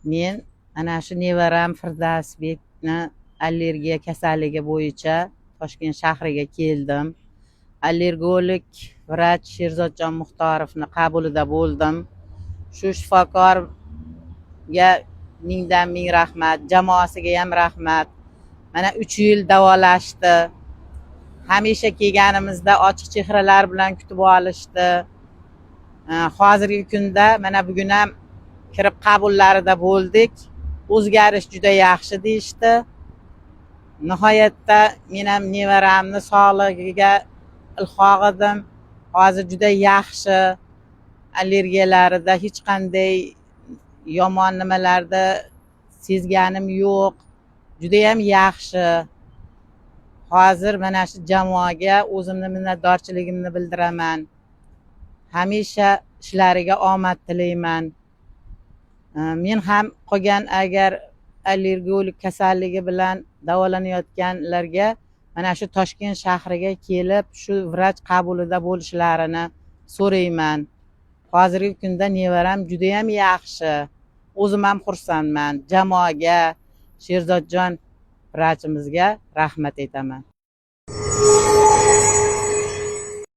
Men ana shu nevaram Firdavsbekni allergiya kasalligi bo'yicha Toshkent shahriga keldim. Allergolog vrach Sherzodjon Muxtorovni qabulida bo'ldim. Shu shifokorga mingdan ming rahmat, jamoasiga ham rahmat. Mana 3 yil davolashdi. Hamisha kelganimizda ochiq chehralar bilan kutib olishdi. Hozirgi kunda mana bugun ham kirib qabullarida bo'ldik. O'zgarish juda yaxshi deyishdi. Nihoyatda men ham nevaramni sog'ligiga ilhoq edim. Hozir juda yaxshi. Allergiyalarida hech qanday yomon nimalarda sezganim yo'q. Juda ham yaxshi. Hozir mana shu jamoaga o'zimni minnatdorchiligimni bildiraman. Hamisha ishlariga omad tilayman. Men ham qolgan agar allergolog kasalligi bilan davolanayotganlarga mana shu Toshkent shahriga kelib shu vrach qabulida bo'lishlarini so'rayman. Hozirgi kunda nevaram juda ham yaxshi. O'zim ham xursandman. Jamoaga, Sherzodjon vrachimizga rahmat aytaman.